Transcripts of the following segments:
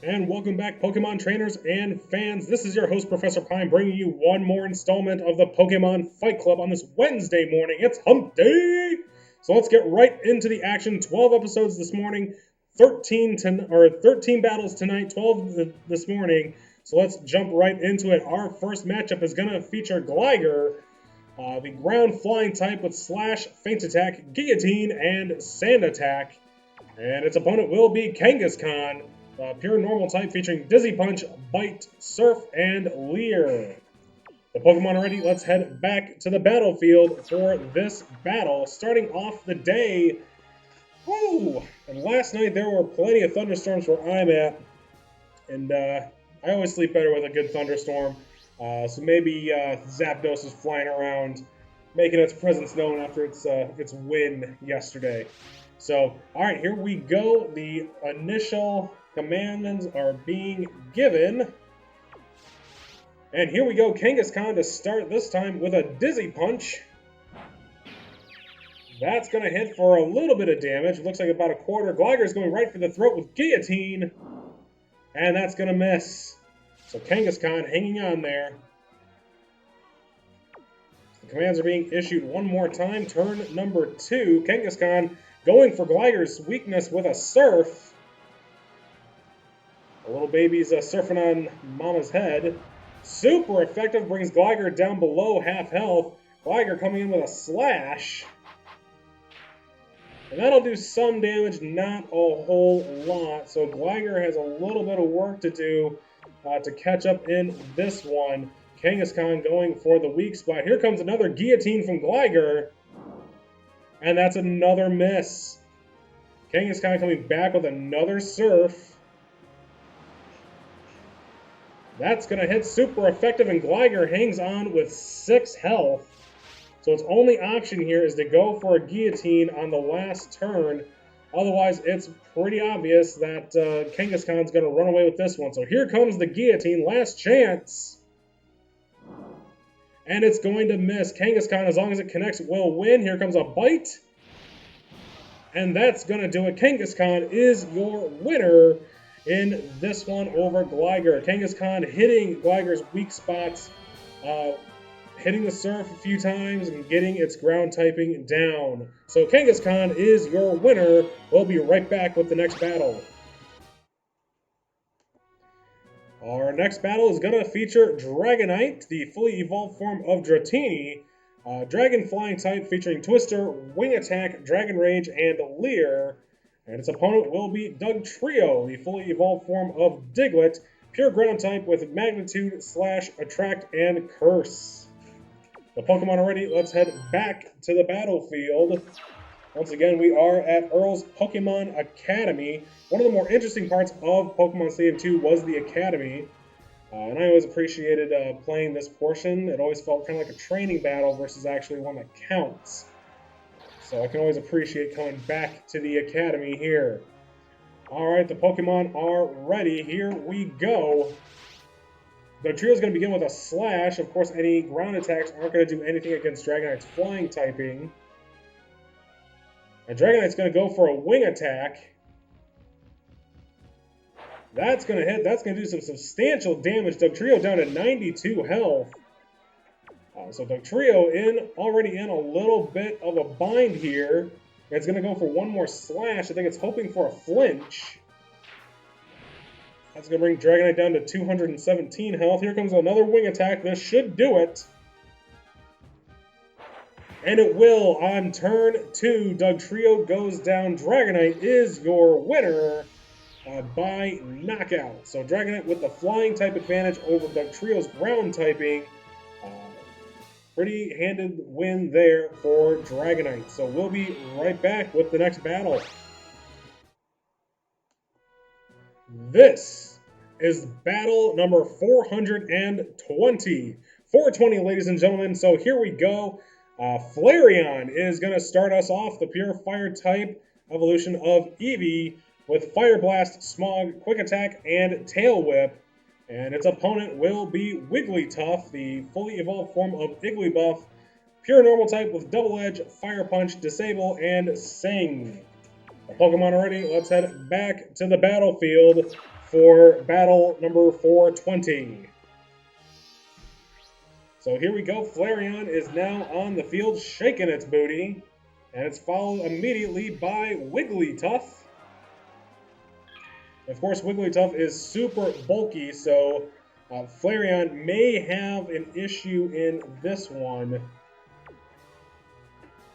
And welcome back, Pokemon trainers and fans. This is your host, Professor Pine, bringing you one more installment of the Pokemon Fight Club on this Wednesday morning. It's Hump Day! So let's get right into the action. 12 episodes this morning, 13 battles tonight, 12 this morning. So let's jump right into it. Our first matchup is going to feature Gligar, the ground flying type with Slash, Feint Attack, Guillotine, and Sand Attack. And its opponent will be Kangaskhan, pure normal type featuring Dizzy Punch, Bite, Surf, and Leer. The Pokemon are ready. Let's head back to the battlefield for this battle. Starting off the day. Woo! And last night there were plenty of thunderstorms where I'm at. And I always sleep better with a good thunderstorm. So maybe Zapdos is flying around, making its presence known after its win yesterday. So, alright, here we go. The initial commandments are being given. And here we go, Kangaskhan to start this time with a Dizzy Punch. That's going to hit for a little bit of damage. It looks like about a quarter. Gligar's going right for the throat with Guillotine. And that's going to miss. So Kangaskhan hanging on there. The commands are being issued one more time. Turn number 2. Kangaskhan going for Gligar's weakness with a Surf. The little baby's surfing on Mama's head. Super effective, brings Gligar down below half health. Gligar coming in with a Slash. And that'll do some damage, not a whole lot. So Gligar has a little bit of work to do to catch up in this one. Kangaskhan going for the weak spot. Here comes another Guillotine from Gligar. And that's another miss. Kangaskhan coming back with another Surf. That's going to hit super effective, and Gligar hangs on with 6 health. So its only option here is to go for a Guillotine on the last turn. Otherwise, it's pretty obvious that Kangaskhan's going to run away with this one. So here comes the Guillotine, last chance. And it's going to miss. Kangaskhan, as long as it connects, will win. Here comes a Bite. And that's going to do it. Kangaskhan is your winner in this one over Gligar. Kangaskhan hitting Gligar's weak spots, hitting the Surf a few times, and getting its ground typing down. So Kangaskhan is your winner. We'll be right back with the next battle. Our next battle is going to feature Dragonite, the fully evolved form of Dratini. Dragon flying type featuring Twister, Wing Attack, Dragon Rage, and Leer. And its opponent will be Dugtrio, the fully evolved form of Diglett, pure ground type with Magnitude, Slash, Attract, and Curse. The Pokemon are ready. Let's head back to the battlefield. Once again, we are at Earl's Pokemon Academy. One of the more interesting parts of Pokemon Stadium 2 was the Academy. And I always appreciated playing this portion. It always felt kind of like a training battle versus actually one that counts. So I can always appreciate coming back to the Academy here. Alright, the Pokemon are ready. Here we go. The trio is going to begin with a Slash. Of course, any ground attacks aren't going to do anything against Dragonite's flying typing. And Dragonite's going to go for a Wing Attack. That's going to hit. That's going to do some substantial damage. Dugtrio down to 92 health. So Dugtrio already in a little bit of a bind here. It's going to go for one more Slash. I think it's hoping for a flinch. That's going to bring Dragonite down to 217 health. Here comes another Wing Attack. This should do it. And it will on turn 2. Dugtrio goes down. Dragonite is your winner by knockout. So Dragonite with the flying type advantage over Dugtrio's ground typing. Pretty handed win there for Dragonite. So we'll be right back with the next battle. This is battle number 420. 420, ladies and gentlemen. So here we go. Flareon is going to start us off, the pure fire type evolution of Eevee, with Fire Blast, Smog, Quick Attack, and Tail Whip. And its opponent will be Wigglytuff, the fully evolved form of Igglybuff, pure normal type with Double Edge, Fire Punch, Disable, and Sing. The Pokemon are ready. Let's head back to the battlefield. for battle number 420. So here we go. Flareon is now on the field, shaking its booty. And it's followed immediately by Wigglytuff. Of course, Wigglytuff is super bulky, so Flareon may have an issue in this one.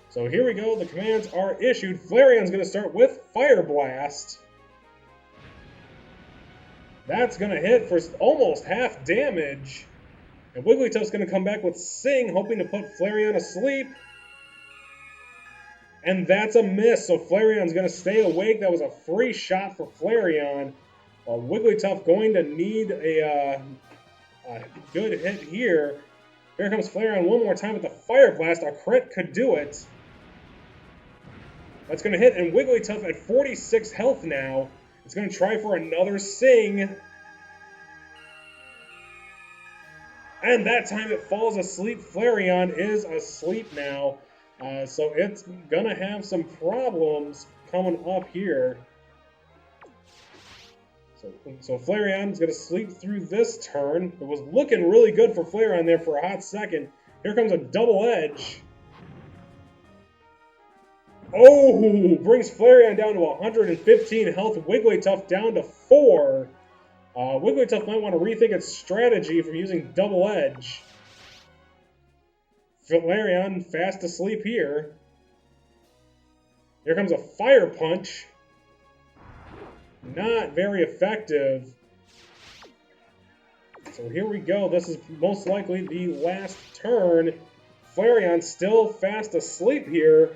So here we go. The commands are issued. Flareon's going to start with Fire Blast. That's going to hit for almost half damage. And Wigglytuff's going to come back with Sing, hoping to put Flareon asleep. And that's a miss, so Flareon's going to stay awake. That was a free shot for Flareon. Wigglytuff going to need a good hit here. Here comes Flareon one more time with the Fire Blast. A crit could do it. That's going to hit, and Wigglytuff at 46 health now. It's going to try for another Sing. And that time it falls asleep. Flareon is asleep now. So it's going to have some problems coming up here. So Flareon's going to sleep through this turn. It was looking really good for Flareon there for a hot second. Here comes a double edge. Oh, brings Flareon down to 115 health. Wigglytuff down to 4. Wigglytuff might want to rethink its strategy from using double edge. Flareon fast asleep here. Here comes a Fire Punch. Not very effective. So here we go. This is most likely the last turn. Flareon still fast asleep here.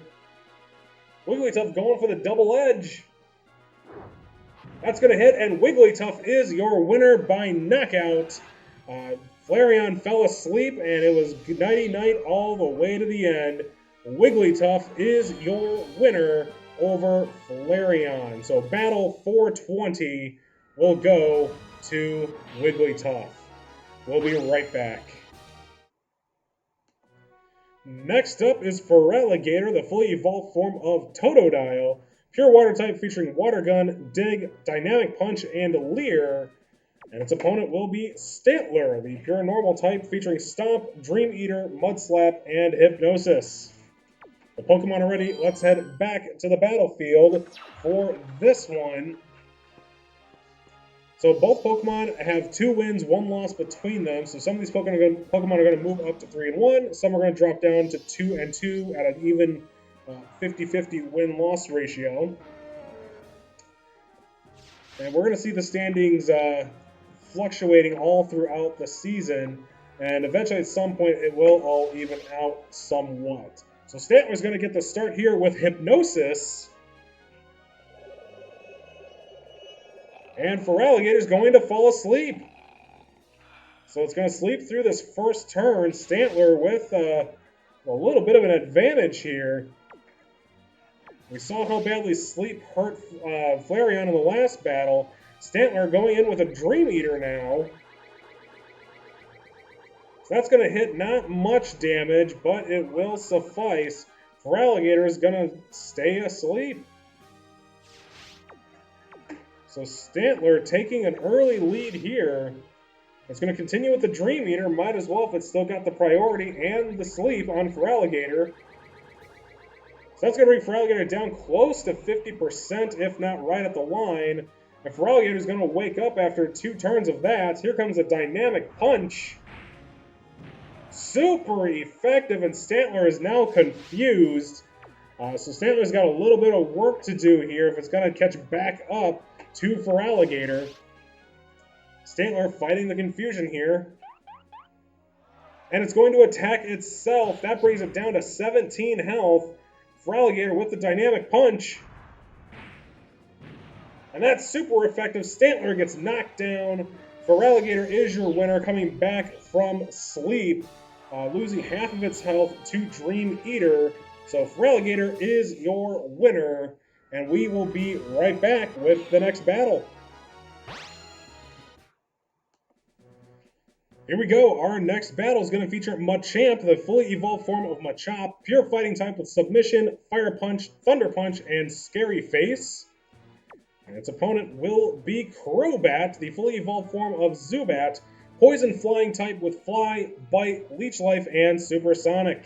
Wigglytuff going for the double edge. That's going to hit, and Wigglytuff is your winner by knockout. Flareon fell asleep, and it was nighty-night all the way to the end. Wigglytuff is your winner over Flareon. So battle 420 will go to Wigglytuff. We'll be right back. Next up is Feraligatr, the fully evolved form of Totodile. Pure Water type featuring Water Gun, Dig, Dynamic Punch, and Leer. And its opponent will be Stantler, the pure normal type featuring Stomp, Dream Eater, Mud Slap, and Hypnosis. The Pokemon are ready. Let's head back to the battlefield for this one. So both Pokemon have 2 wins, 1 loss between them. So some of these Pokemon are going to move up to 3-1. Some are going to drop down to 2-2 at an even 50-50 win-loss ratio. And we're going to see the standings fluctuating all throughout the season. And eventually at some point it will all even out somewhat. So Stantler's going to get the start here with Hypnosis. And Feraligatr's going to fall asleep. So it's going to sleep through this first turn. Stantler with a little bit of an advantage here. We saw how badly sleep hurt Flareon in the last battle. Stantler going in with a Dream Eater now. So that's going to hit not much damage, but it will suffice. Feraligatr is going to stay asleep. So Stantler taking an early lead here. It's going to continue with the Dream Eater. Might as well if it's still got the priority and the sleep on Feraligatr. So that's going to bring Feraligatr down close to 50%, if not right at the line. And Feraligatr is going to wake up after 2 turns of that. Here comes a Dynamic Punch. Super effective, and Stantler is now confused. So Stantler's got a little bit of work to do here if it's going to catch back up to Feraligatr. Stantler fighting the confusion here. And it's going to attack itself. That brings it down to 17 health. Feraligatr with the Dynamic Punch. And that's super effective. Stantler gets knocked down. Feraligatr is your winner, coming back from sleep, losing half of its health to Dream Eater. So Feraligatr is your winner, and we will be right back with the next battle. Here we go. Our next battle is going to feature Machamp, the fully evolved form of Machop, pure fighting type with Submission, Fire Punch, Thunder Punch, and Scary Face. And its opponent will be Crobat, the fully evolved form of Zubat, Poison Flying type with Fly, Bite, Leech Life, and Supersonic.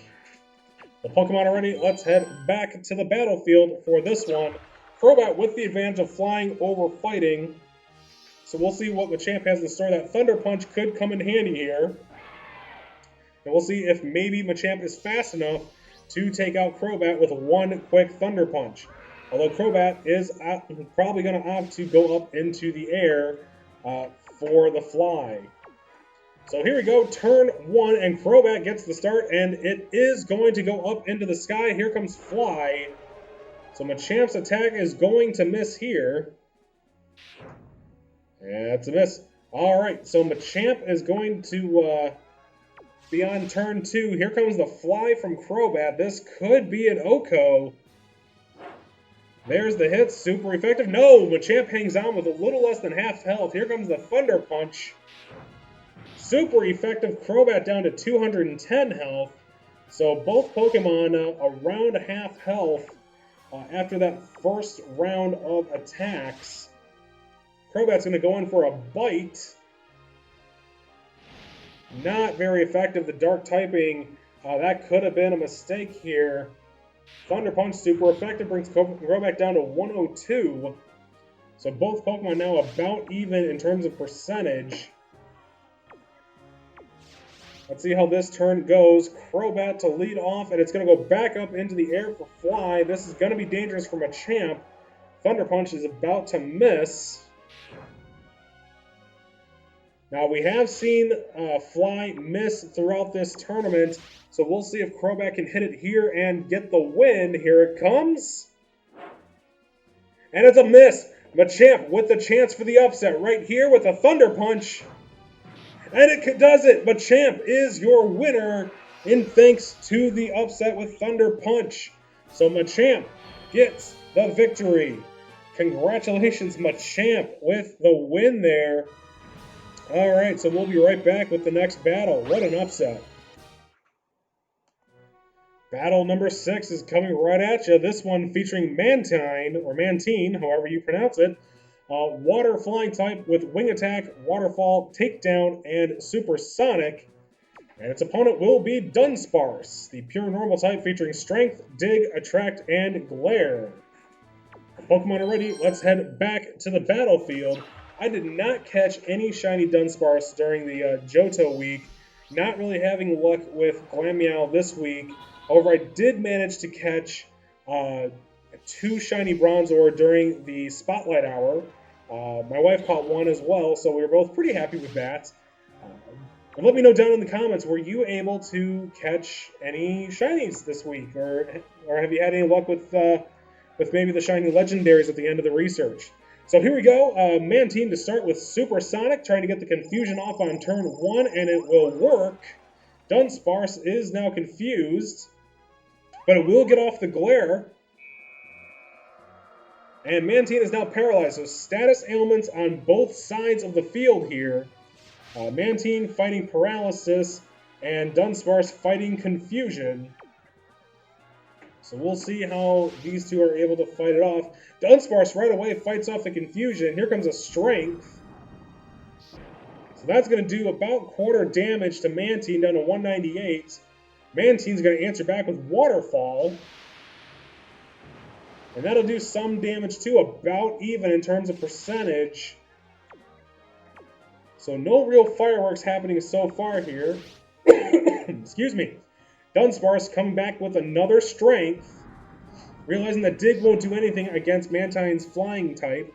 The Pokemon are ready. Let's head back to the battlefield for this one. Crobat with the advantage of flying over fighting. So we'll see what Machamp has in store. That Thunder Punch could come in handy here. And we'll see if maybe Machamp is fast enough to take out Crobat with one quick Thunder Punch. Although Crobat is probably going to opt to go up into the air for the fly. So here we go, turn one, and Crobat gets the start, and it is going to go up into the sky. Here comes Fly. So Machamp's attack is going to miss here. That's a miss. All right, so Machamp is going to be on turn two. Here comes the Fly from Crobat. This could be an Oko. There's the hit, super effective. No, Machamp hangs on with a little less than half health. Here comes the Thunder Punch. Super effective. Crobat down to 210 health. So both Pokemon around half health after that first round of attacks. Crobat's going to go in for a bite. Not very effective. The dark typing, that could have been a mistake here. Thunder Punch, super effective, brings Crobat down to 102. So both Pokemon now about even in terms of percentage. Let's see how this turn goes. Crobat to lead off, and it's going to go back up into the air for Fly. This is going to be dangerous for Machamp. Thunder Punch is about to miss. Now, we have seen Fly miss throughout this tournament, so we'll see if Crobat can hit it here and get the win. Here it comes. And it's a miss. Machamp with the chance for the upset right here with a Thunder Punch. And it does it. Machamp is your winner in thanks to the upset with Thunder Punch. So Machamp gets the victory. Congratulations, Machamp, with the win there. All right, so we'll be right back with the next battle. What an upset. Battle number 6 is coming right at you. This one featuring Mantine, or Mantine, however you pronounce it. Water flying type with Wing Attack, Waterfall, Takedown, and Supersonic. And its opponent will be Dunsparce, the pure normal type featuring Strength, Dig, Attract, and Glare. The Pokemon are ready. Let's head back to the battlefield. I did not catch any shiny Dunsparce during the Johto week. Not really having luck with Glameow this week. However, I did manage to catch 2 shiny Bronzor during the Spotlight Hour. My wife caught 1 as well, so we were both pretty happy with that. And let me know down in the comments, were you able to catch any shinies this week? Or have you had any luck with maybe the shiny legendaries at the end of the research? So here we go, Mantine to start with Supersonic, trying to get the confusion off on turn 1, and it will work. Dunsparce is now confused, but it will get off the Glare. And Mantine is now paralyzed, so status ailments on both sides of the field here. Mantine fighting paralysis, and Dunsparce fighting confusion. So we'll see how these two are able to fight it off. Dunsparce right away fights off the confusion. Here comes a Strength. So that's going to do about quarter damage to Mantine, down to 198. Mantine's going to answer back with Waterfall. And that'll do some damage too, about even in terms of percentage. So no real fireworks happening so far here. Excuse me. Dunsparce coming back with another Strength, realizing that Dig won't do anything against Mantine's flying type.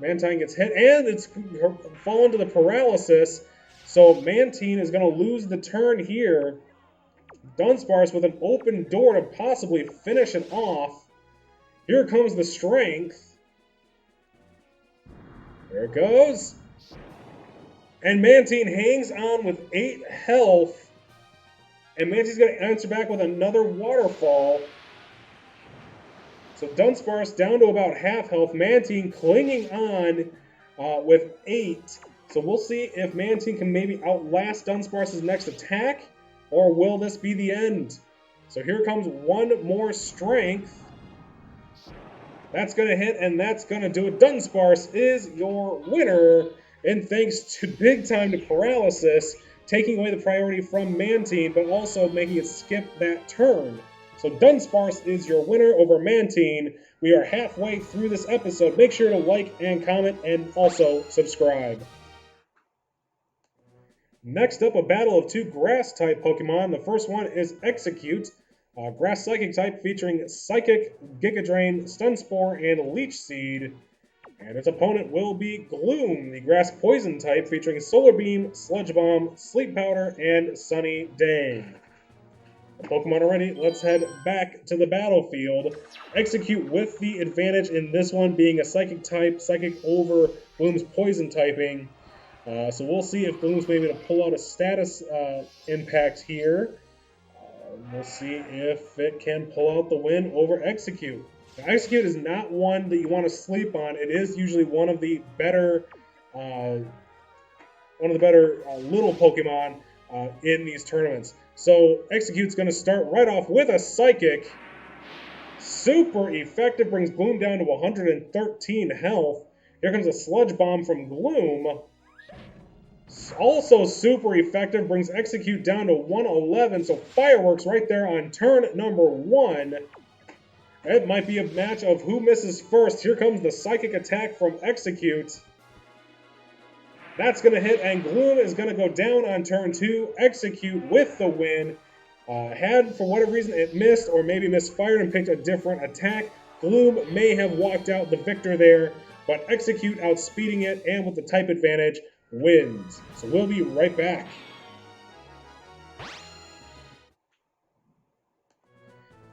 Mantine gets hit, and it's fallen to the paralysis, so Mantine is going to lose the turn here. Dunsparce with an open door to possibly finish it off. Here comes the Strength. There it goes. And Mantine hangs on with 8 health. And Mantine's going to answer back with another Waterfall. So Dunsparce down to about half health. Mantine clinging on with 8. So we'll see if Mantine can maybe outlast Dunsparce's next attack. Or will this be the end? So here comes one more Strength. That's going to hit, and that's going to do it. Dunsparce is your winner, and thanks to big time to Paralysis, taking away the priority from Mantine, but also making it skip that turn. So Dunsparce is your winner over Mantine. We are halfway through this episode. Make sure to like and comment and also subscribe. Next up, a battle of two Grass-type Pokemon. The first one is Exeggcute, Grass Psychic type featuring Psychic, Giga Drain, Stun Spore, and Leech Seed. And its opponent will be Gloom, the Grass Poison type featuring Solar Beam, Sludge Bomb, Sleep Powder, and Sunny Day. The Pokemon are ready. Let's head back to the battlefield. Exeggcute with the advantage in this one being a Psychic type, Psychic over Gloom's Poison typing. So we'll see if Gloom's maybe to pull out a status impact here. We'll see if it can pull out the win over Exeggcute. Now, Exeggcute is not one that you want to sleep on. It is usually one of the better, little Pokemon in these tournaments. So Exeggute's going to start right off with a Psychic. Super effective, brings Gloom down to 113 health. Here comes a Sludge Bomb from Gloom. Also super effective, brings Exeggcute down to 111, so fireworks right there on turn number 1. It might be a match of who misses first. Here comes the Psychic attack from Exeggcute. That's going to hit, and Gloom is going to go down on turn 2. Exeggcute with the win. Had, for whatever reason, it missed or maybe misfired and picked a different attack. Gloom may have walked out the victor there, but Exeggcute outspeeding it and with the type advantage wins. So we'll be right back.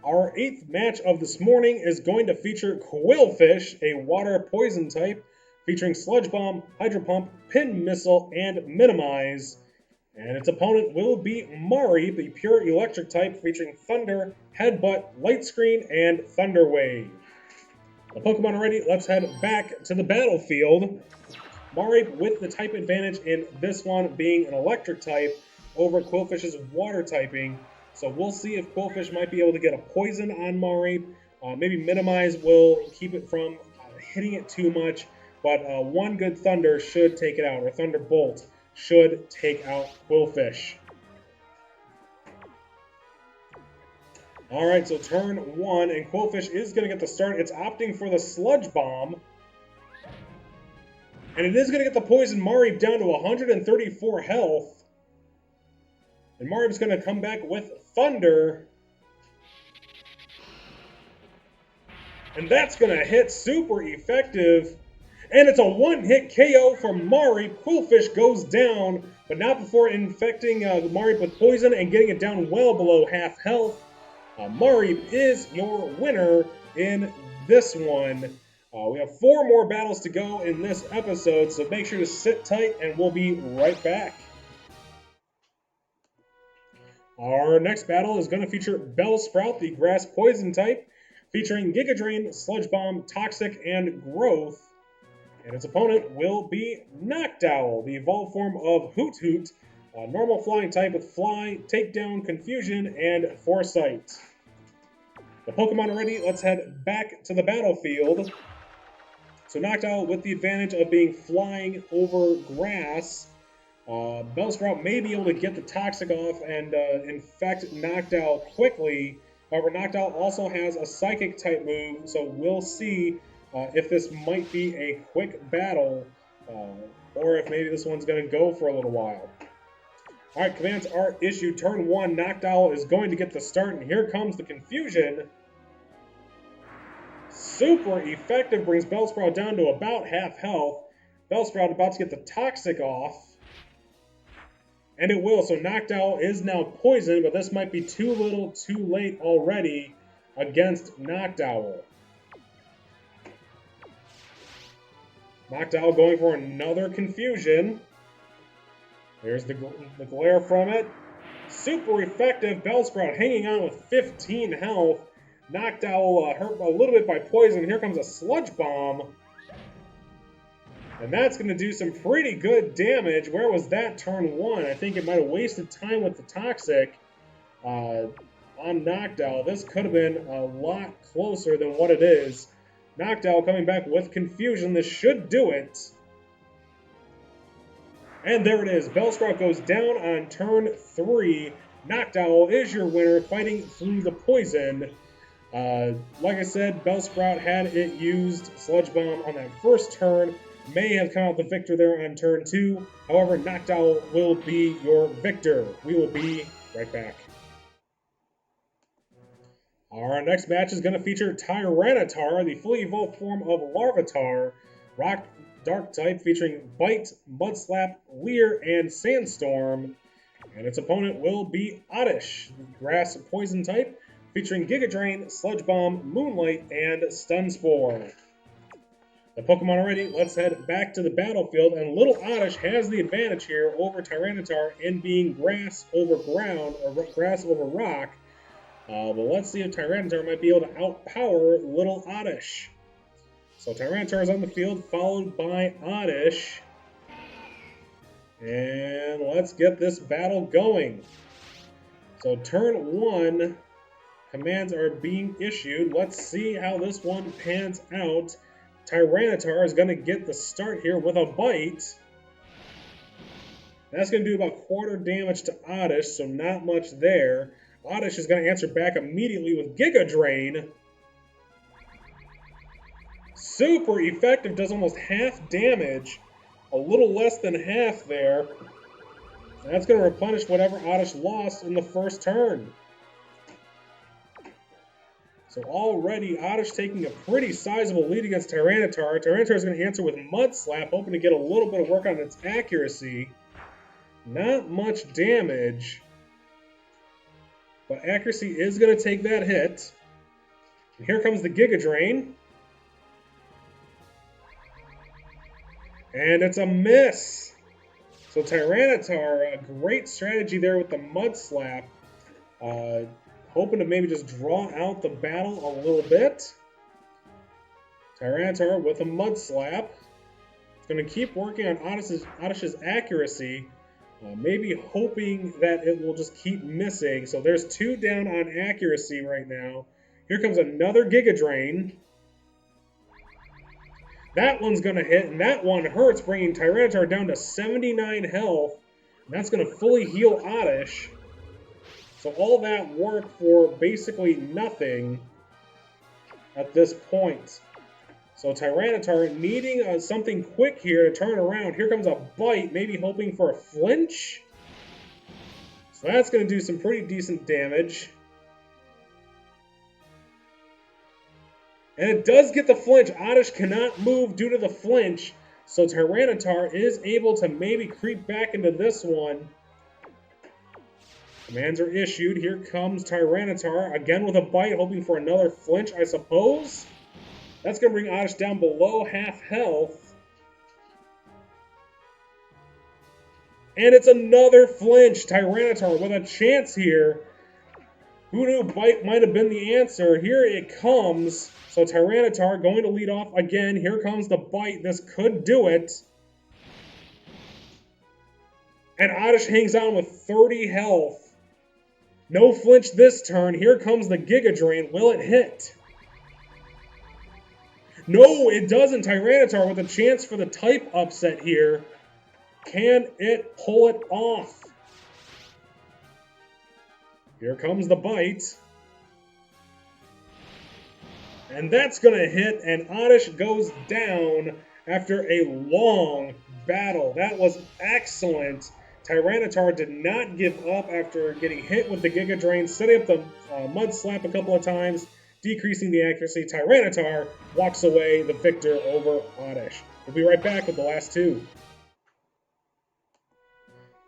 Our 8th match of this morning is going to feature Qwilfish, a water poison type, featuring Sludge Bomb, Hydro Pump, Pin Missile, and Minimize. And its opponent will be Mareep, the pure electric type, featuring Thunder, Headbutt, Light Screen, and Thunder Wave. The Pokemon are ready. Let's head back to the battlefield. Mareep with the type advantage in this one being an electric type over Qwilfish's water typing. So we'll see if Qwilfish might be able to get a poison on Mareep. Maybe Minimize will keep it from hitting it too much. But one good Thunder should take it out, or Thunderbolt should take out Qwilfish. Alright, so turn 1, and Qwilfish is going to get the start. It's opting for the Sludge Bomb. And it is going to get the poison Mareep down to 134 health. And Mareep's going to come back with Thunder. And that's going to hit super effective. And it's a one-hit KO from Mareep. Qwilfish goes down, but not before infecting Mareep with poison and getting it down well below half health. Mareep is your winner in this one. We have 4 more battles to go in this episode, so make sure to sit tight and we'll be right back. Our next battle is going to feature Bellsprout, the grass poison type, featuring Giga Drain, Sludge Bomb, Toxic, and Growth. And its opponent will be Noctowl, the evolved form of Hoot Hoot, a normal flying type with Fly, Takedown, Confusion, and Foresight. The Pokemon are ready. Let's head back to the battlefield. So Noctowl with the advantage of being flying over grass. Bellsprout may be able to get the Toxic off and infect Noctowl quickly. However, Noctowl also has a Psychic type move, so we'll see if this might be a quick battle, or if maybe this one's going to go for a little while. Alright, commands are issued. Turn 1, Noctowl is going to get the start, and here comes the Confusion. Super effective, brings Bellsprout down to about half health. Bellsprout about to get the Toxic off. And it will, so Noctowl is now poisoned, but this might be too little too late already against Noctowl. Noctowl going for another Confusion. There's the glare from it. Super effective. Bellsprout hanging on with 15 health. Noctowl hurt a little bit by poison. Here comes a Sludge Bomb. And that's going to do some pretty good damage. Where was that turn 1? I think it might have wasted time with the Toxic on Noctowl. This could have been a lot closer than what it is. Noctowl coming back with Confusion. This should do it. And there it is. Bellsprout goes down on turn 3. Noctowl is your winner, fighting through the poison. Like I said, Bellsprout, had it used Sludge Bomb on that first turn, may have come out the victor there on turn 2. However, Noctowl will be your victor. We will be right back. Our next match is going to feature Tyranitar, the fully evolved form of Larvitar, Rock Dark type, featuring Bite, Mudslap, Leer, and Sandstorm. And its opponent will be Oddish, Grass Poison type, featuring Giga Drain, Sludge Bomb, Moonlight, and Stun Spore. The Pokemon are ready. Let's head back to the battlefield, and Little Oddish has the advantage here over Tyranitar in being grass over ground, or grass over rock. But let's see if Tyranitar might be able to outpower Little Oddish. So Tyranitar is on the field, followed by Oddish. And let's get this battle going. So turn 1, commands are being issued. Let's see how this one pans out. Tyranitar is going to get the start here with a bite. That's going to do about quarter damage to Oddish, so not much there. Oddish is going to answer back immediately with Giga Drain. Super effective, does almost half damage. A little less than half there. That's going to replenish whatever Oddish lost in the first turn. So already Oddish taking a pretty sizable lead against Tyranitar. Tyranitar is going to answer with Mud Slap, hoping to get a little bit of work on its accuracy. Not much damage. But accuracy is going to take that hit. And here comes the Giga Drain. And it's a miss. So Tyranitar, a great strategy there with the Mud Slap. Hoping to maybe just draw out the battle a little bit. Tyranitar with a Mud Slap. It's going to keep working on Oddish's accuracy. Maybe hoping that it will just keep missing. So there's 2 down on accuracy right now. Here comes another Giga Drain. That one's going to hit, and that one hurts, bringing Tyranitar down to 79 health. And that's going to fully heal Oddish. So all that work for basically nothing at this point. So Tyranitar needing something quick here to turn around. Here comes a bite, maybe hoping for a flinch. So that's going to do some pretty decent damage. And it does get the flinch. Oddish cannot move due to the flinch. So Tyranitar is able to maybe creep back into this one. Commands are issued. Here comes Tyranitar, again with a bite, hoping for another flinch, I suppose. That's going to bring Oddish down below half health. And it's another flinch. Tyranitar with a chance here. Who knew bite might have been the answer? Here it comes. So Tyranitar going to lead off again. Here comes the bite. This could do it. And Oddish hangs on with 30 health. No flinch this turn. Here comes the Giga Drain. Will it hit? No, it doesn't. Tyranitar with a chance for the type upset here. Can it pull it off? Here comes the bite. And that's going to hit, and Oddish goes down after a long battle. That was excellent. Tyranitar did not give up after getting hit with the Giga Drain, setting up the Mud Slap a couple of times, decreasing the accuracy. Tyranitar walks away the victor over Oddish. We'll be right back with the last 2.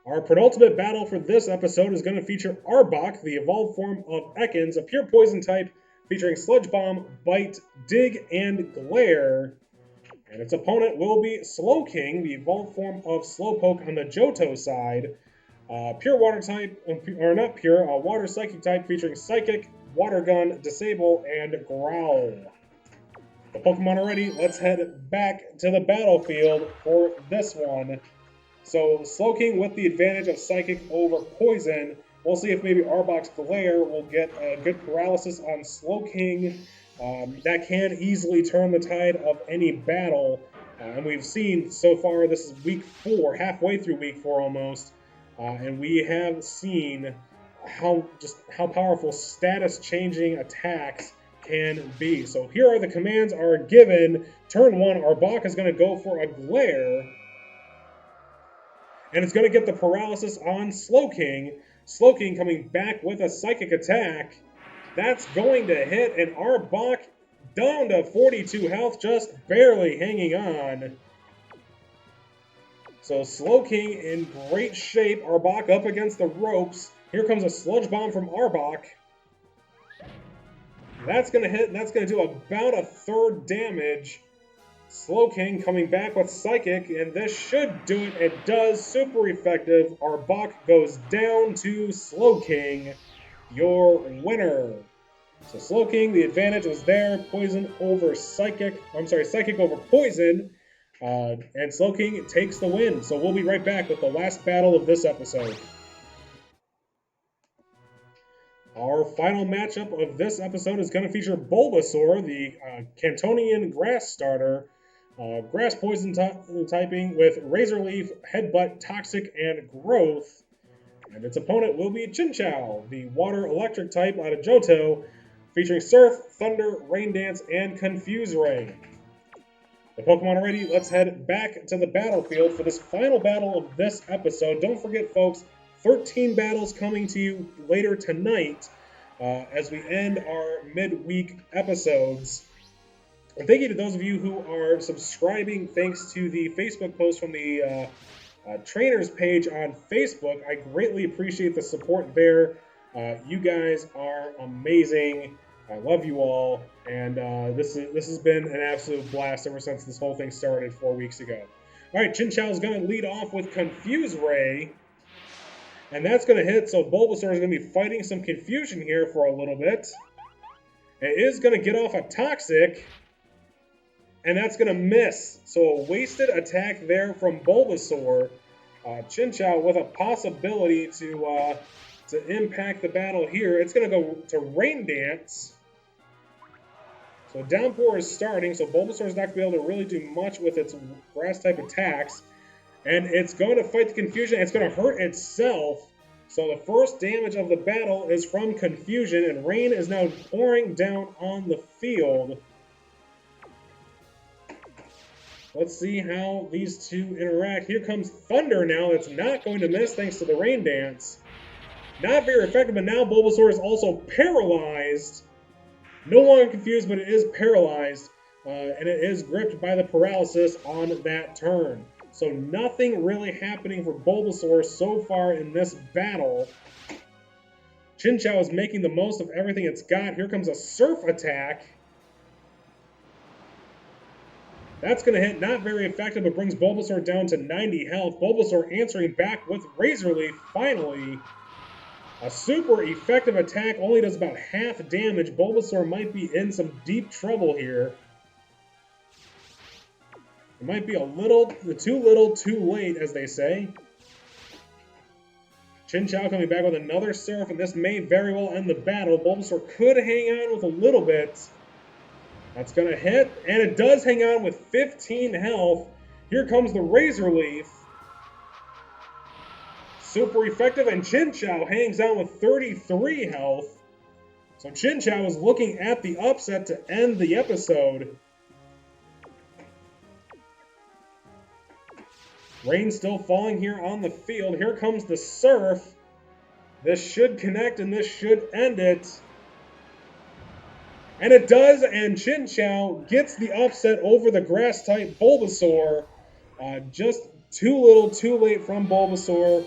Our penultimate battle for this episode is going to feature Arbok, the evolved form of Ekans, a pure poison type, featuring Sludge Bomb, Bite, Dig, and Glare. And its opponent will be Slowking, the evolved form of Slowpoke on the Johto side. Pure water type, or not pure, water psychic type, featuring Psychic, Water Gun, Disable, and Growl. The Pokemon are ready. Let's head back to the battlefield for this one. So Slowking with the advantage of Psychic over Poison. We'll see if maybe Arbok's Glare will get a good paralysis on Slowking. that can easily turn the tide of any battle. And we've seen so far, this is week 4, halfway through week 4 almost, and we have seen how powerful status-changing attacks can be. So here are the commands are given. Turn 1, Arbok is going to go for a Glare, and it's going to get the paralysis on Slowking. Slowking coming back with a Psychic attack. That's going to hit, and Arbok down to 42 health, just barely hanging on. So Slowking in great shape. Arbok up against the ropes. Here comes a Sludge Bomb from Arbok. That's going to hit, and that's going to do about a third damage. Slowking coming back with Psychic, and this should do it. It does. Super effective. Arbok goes down to Slowking, your winner. So Slowking, the advantage was there. Poison over Psychic. I'm sorry, Psychic over Poison. And Slowking takes the win. So we'll be right back with the last battle of this episode. Our final matchup of this episode is going to feature Bulbasaur, the Cantonian grass starter. Grass poison typing with Razor Leaf, Headbutt, Toxic, and Growth. And its opponent will be Chinchou, the water electric type out of Johto, featuring Surf, Thunder, Rain Dance, and Confuse Ray. The Pokemon are ready. Let's head back to the battlefield for this final battle of this episode. Don't forget, folks, 13 battles coming to you later tonight as we end our midweek episodes. And thank you to those of you who are subscribing thanks to the Facebook post from the trainers page on Facebook. I greatly appreciate the support there. You guys are amazing. I love you all. And this has been an absolute blast ever since this whole thing started 4 weeks ago. All right, Chinchou is going to lead off with Confuse Ray. And that's going to hit, so Bulbasaur is going to be fighting some confusion here for a little bit. It is going to get off a Toxic. And that's going to miss. So a wasted attack there from Bulbasaur. Chinchou with a possibility to impact the battle here. It's going to go to Rain Dance. So Downpour is starting, so Bulbasaur is not going to be able to really do much with its grass-type attacks. And it's going to fight the Confusion. It's going to hurt itself. So the first damage of the battle is from Confusion, and rain is now pouring down on the field. Let's see how these two interact. Here comes Thunder now. That's not going to miss thanks to the Rain Dance. Not very effective, but now Bulbasaur is also paralyzed. No longer confused, but it is paralyzed. And it is gripped by the paralysis on that turn. So nothing really happening for Bulbasaur so far in this battle. Chinchou is making the most of everything it's got. Here comes a Surf attack. That's going to hit, not very effective, but brings Bulbasaur down to 90 health. Bulbasaur answering back with Razor Leaf, finally. A super effective attack, only does about half damage. Bulbasaur might be in some deep trouble here. It might be too little, too late, as they say. Chinchou coming back with another Surf, and this may very well end the battle. Bulbasaur could hang on with a little bit. That's going to hit, and it does hang on with 15 health. Here comes the Razor Leaf. Super effective, and Chinchou hangs on with 33 health. So Chinchou is looking at the upset to end the episode. Rain still falling here on the field. Here comes the Surf. This should connect, and this should end it. And it does, and Chinchou gets the upset over the Grass-type Bulbasaur. Just too little, too late from Bulbasaur.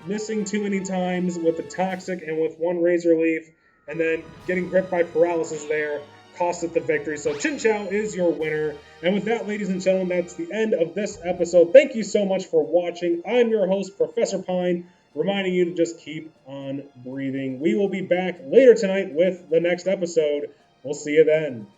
Missing too many times with the Toxic and with one Razor Leaf. And then getting gripped by paralysis there cost it the victory. So Chinchou is your winner. And with that, ladies and gentlemen, that's the end of this episode. Thank you so much for watching. I'm your host, Professor Pine, reminding you to just keep on breathing. We will be back later tonight with the next episode. We'll see you then.